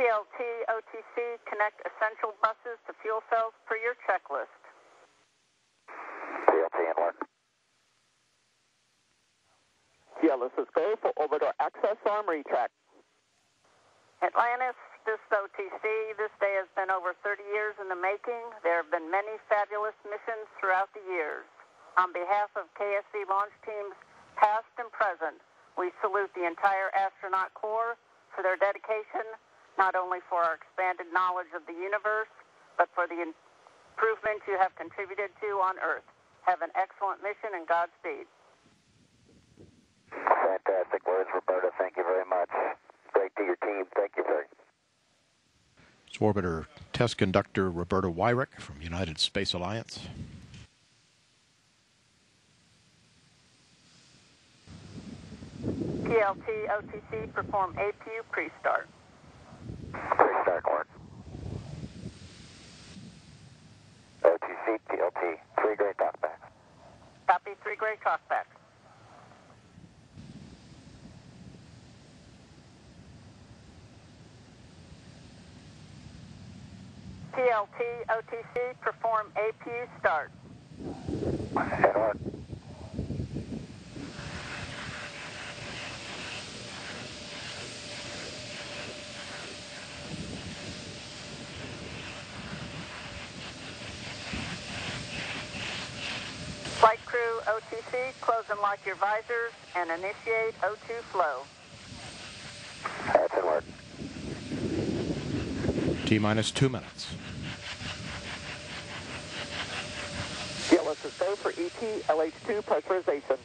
TLT OTC, connect essential buses to fuel cells per your checklist. TLT and work. Yeah, this is go for orbiter access arm retrack. Atlantis, this OTC, this day has been over 30 years in the making. There have been many fabulous missions throughout the years. On behalf of KSC launch teams past and present, we salute the entire astronaut corps for their dedication, not only for our expanded knowledge of the universe, but for the improvements you have contributed to on Earth. Have an excellent mission and Godspeed. Fantastic words, Roberta. Thank you very much. Great to your team. Thank you, sir. It's Orbiter Test Conductor Roberta Wyrick from United Space Alliance. TLT OTC, perform APU pre-start. Pre-start work. OTC, TLT, 3 gray talkbacks. Copy, 3 gray talkbacks. TLT OTC, perform APU start. And work. Flight crew OTC, close and lock your visors and initiate O2 flow. That's in work. T-minus 2 minutes. Yeah, let's just go for ET LH2 pressurization.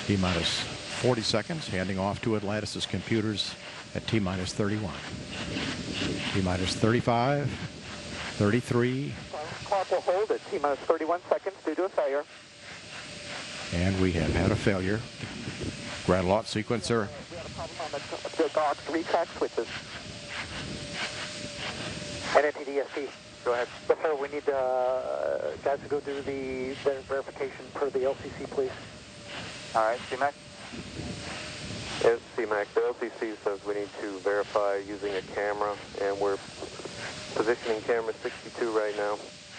T-minus 40 seconds, handing off to Atlantis' computers at T-minus 31. T-minus 35, 33. Clock will hold at T-minus 31 seconds due to a failure. And we have had a failure. Grand launch sequencer. We had a problem on the GOX retrack switches. NNTD-ST. Go ahead. Yes, sir. We need guys to go do the verification per the LCC, please. All right, CMAC? Yes, CMAC. The LCC says we need to verify using a camera, and we're positioning camera 62 right now.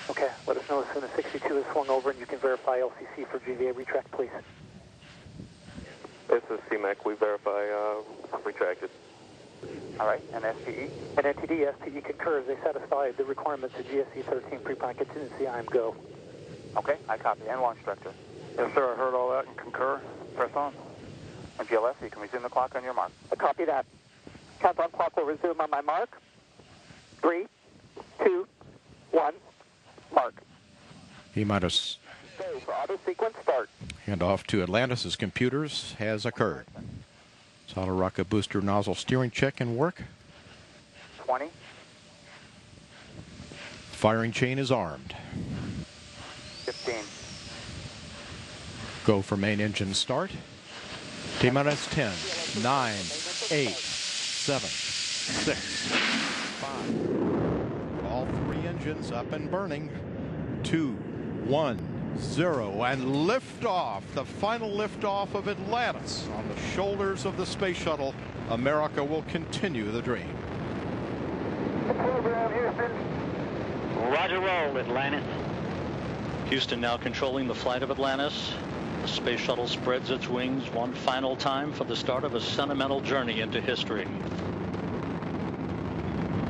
Okay. Let us know as soon as 62 is swung over and you can verify LCC for GVA retract, please. This is CMAC. We verify retracted. All right, and SPE? And NTD, SPE concurs. They satisfy the requirements of GSC 13 pre-prime contingency. I am go. Okay, I copy. And launch director? Yes, sir. I heard all that and concur. Press on. And GLS, you can resume the clock on your mark. I copy that. Countdown clock will resume on my mark. 3, 2, 1, mark. T-minus. Go for auto sequence start. Handoff to Atlantis' computers has occurred. Solid rocket booster nozzle steering check and work. 20. Firing chain is armed. 15. Go for main engine start. T-minus 10, 9, 8, 7, 6, 5. All 3 engines up and burning. 2, 1. 0 and liftoff, the final liftoff of Atlantis on the shoulders of the space shuttle. America will continue the dream. Program, Houston. Roger, roll, Atlantis. Houston now controlling the flight of Atlantis. The space shuttle spreads its wings one final time for the start of a sentimental journey into history.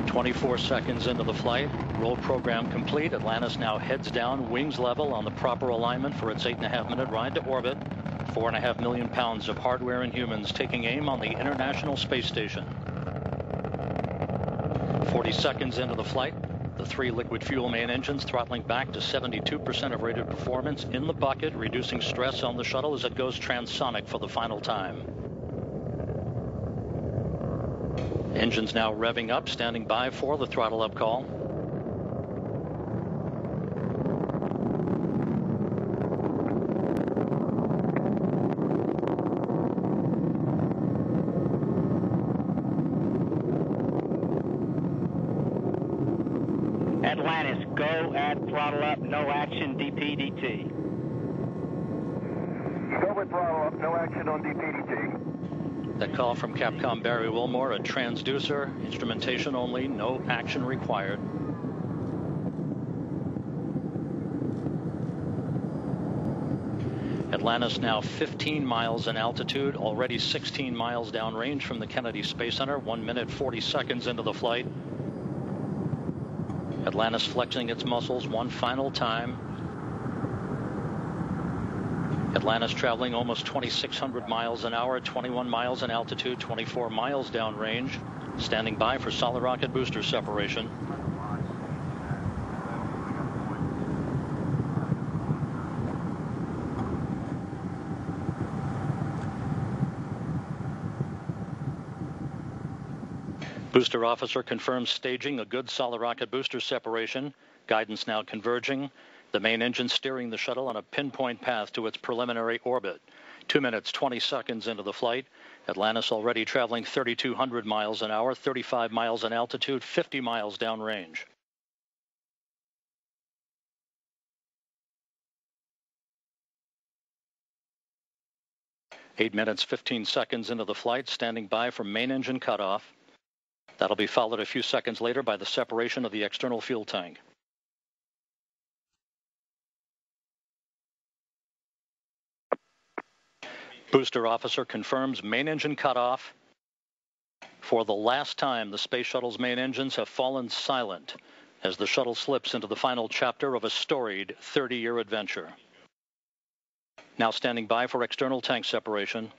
24 seconds into the flight, roll program complete. Atlantis now heads down, wings level on the proper alignment for its 8.5-minute ride to orbit. 4.5 million pounds of hardware and humans taking aim on the International Space Station. 40 seconds into the flight, the 3 liquid fuel main engines throttling back to 72% of rated performance in the bucket, reducing stress on the shuttle as it goes transonic for the final time. Engines now revving up, standing by for the throttle up call. Atlantis, go at throttle up, no action, DPDT. Go with throttle up, no action on DPDT. That call from Capcom Barry Wilmore, a transducer, instrumentation only, no action required. Atlantis now 15 miles in altitude, already 16 miles downrange from the Kennedy Space Center, 1 minute 40 seconds into the flight. Atlantis flexing its muscles one final time. Atlantis traveling almost 2,600 miles an hour, 21 miles in altitude, 24 miles downrange, standing by for solid rocket booster separation. Booster officer confirms staging a good solid rocket booster separation. Guidance now converging. The main engine steering the shuttle on a pinpoint path to its preliminary orbit. 2 minutes, 20 seconds into the flight. Atlantis already traveling 3,200 miles an hour, 35 miles in altitude, 50 miles downrange. Eight minutes, 15 seconds into the flight, standing by for main engine cutoff. That'll be followed a few seconds later by the separation of the external fuel tank. Booster officer confirms main engine cutoff. For the last time, the space shuttle's main engines have fallen silent as the shuttle slips into the final chapter of a storied 30-year adventure. Now standing by for external tank separation.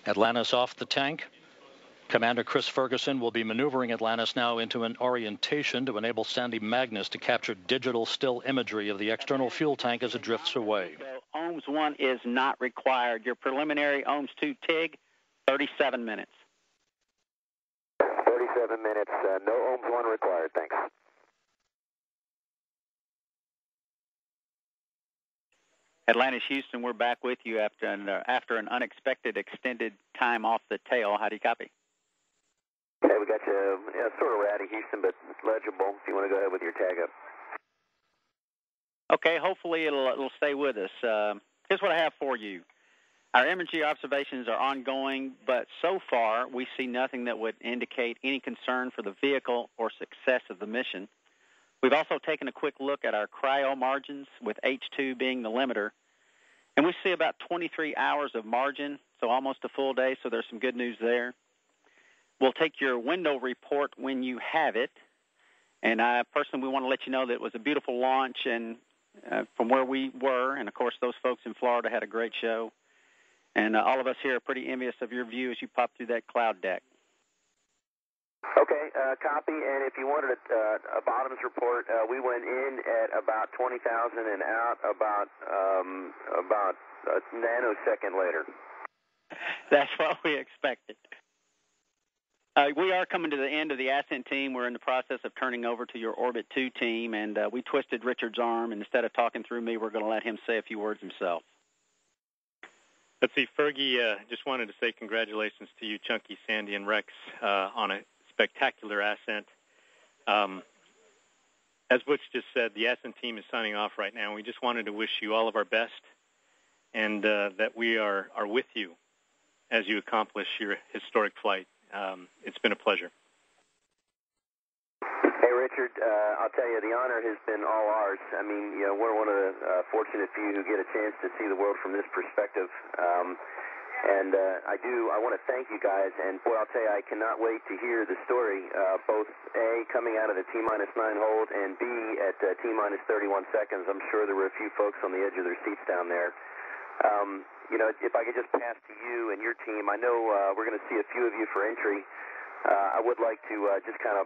Atlantis off the tank. Commander Chris Ferguson will be maneuvering Atlantis now into an orientation to enable Sandy Magnus to capture digital still imagery of the external fuel tank as it drifts away. So OHMS 1 is not required. Your preliminary OHMS 2 TIG, 37 minutes. 37 minutes, no OHMS 1 required, thanks. Atlantis, Houston, we're back with you after an unexpected extended time off the tail. How do you copy? Okay, we got you sort of ratty, Houston, but legible if you want to go ahead with your tag up. Okay, hopefully it'll stay with us. Here's what I have for you. Our imagery observations are ongoing, but so far we see nothing that would indicate any concern for the vehicle or success of the mission. We've also taken a quick look at our cryo margins, with H2 being the limiter, and we see about 23 hours of margin, so almost a full day, so there's some good news there. We'll take your window report when you have it, and personally, we want to let you know that it was a beautiful launch, and from where we were, and of course those folks in Florida had a great show, and all of us here are pretty envious of your view as you pop through that cloud deck. Okay, copy, and if you wanted a bottoms report, we went in at about 20,000 and out about a nanosecond later. That's what we expected. We are coming to the end of the ascent team. We're in the process of turning over to your Orbit 2 team, and we twisted Richard's arm, and instead of talking through me, we're going to let him say a few words himself. Let's see, Fergie, just wanted to say congratulations to you, Chunky, Sandy, and Rex on a spectacular ascent. As Butch just said, the ascent team is signing off right now. We just wanted to wish you all of our best, and that we are with you as you accomplish your historic flight. It's been a pleasure. Hey, Richard, I'll tell you, the honor has been all ours. I mean, we're one of the fortunate few who get a chance to see the world from this perspective. I want to thank you guys, and boy, I'll tell you, I cannot wait to hear the story, both A, coming out of the T-minus 9 hold, and B, at T-minus 31 seconds. I'm sure there were a few folks on the edge of their seats down there. If I could just pass to you and your team, I know we're going to see a few of you for entry. I would like to just kind of,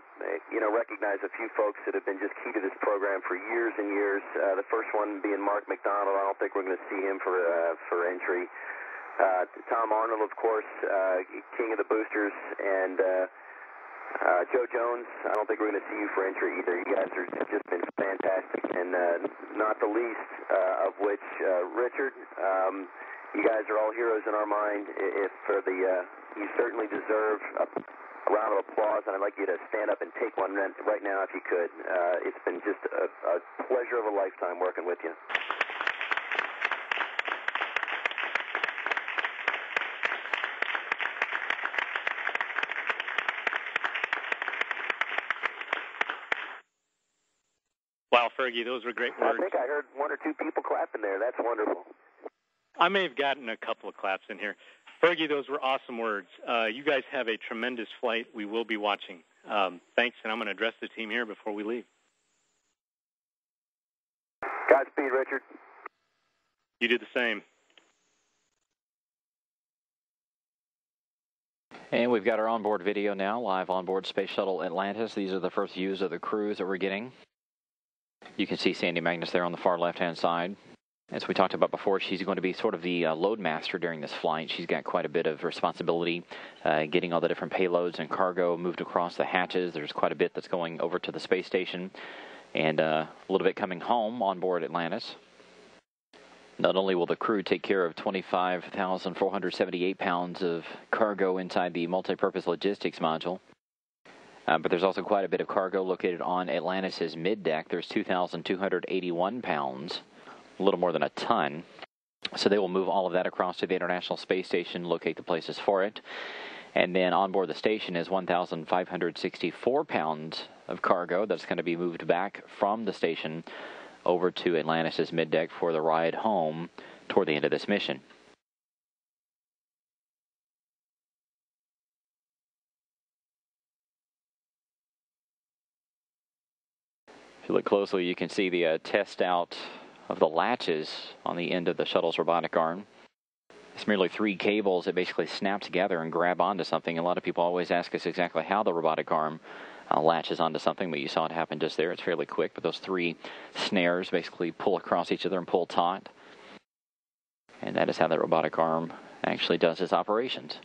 recognize a few folks that have been just key to this program for years and years. The first one being Mark McDonald. I don't think we're going to see him for entry. Tom Arnold, of course, king of the boosters, and Joe Jones. I don't think we're going to see you for entry either. You guys have just been fantastic, and not the least of which, Richard. You guys are all heroes in our mind. You certainly deserve round of applause, and I'd like you to stand up and take one right now if you could. It's been just a pleasure of a lifetime working with you. Wow, Fergie, those were great words. I think I heard one or two people clapping there. That's wonderful. I may have gotten a couple of claps in here. Fergie, those were awesome words. You guys have a tremendous flight. We will be watching. Thanks, and I'm going to address the team here before we leave. Godspeed, Richard. You do the same. And we've got our onboard video now, live onboard Space Shuttle Atlantis. These are the first views of the crews that we're getting. You can see Sandy Magnus there on the far left-hand side. As we talked about before, she's going to be sort of the load master during this flight. She's got quite a bit of responsibility getting all the different payloads and cargo moved across the hatches. There's quite a bit that's going over to the space station and a little bit coming home on board Atlantis. Not only will the crew take care of 25,478 pounds of cargo inside the multi-purpose logistics module, but there's also quite a bit of cargo located on Atlantis' mid-deck. There's 2,281 pounds, a little more than a ton. So they will move all of that across to the International Space Station, locate the places for it. And then on board the station is 1,564 pounds of cargo that's going to be moved back from the station over to Atlantis' mid-deck for the ride home toward the end of this mission. If you look closely, you can see the test out of the latches on the end of the shuttle's robotic arm. It's merely 3 cables that basically snap together and grab onto something. A lot of people always ask us exactly how the robotic arm latches onto something, but you saw it happen just there. It's fairly quick, but those 3 snares basically pull across each other and pull taut. And that is how that robotic arm actually does its operations.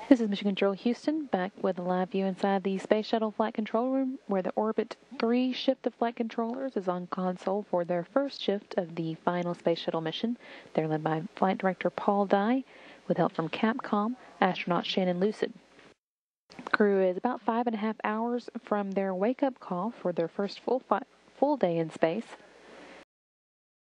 This is Mission Control Houston, back with a live view inside the Space Shuttle Flight Control Room, where the Orbit 3 shift of flight controllers is on console for their first shift of the final Space Shuttle mission. They're led by Flight Director Paul Dye, with help from Capcom astronaut Shannon Lucid. The crew is about 5.5 hours from their wake-up call for their first full day in space.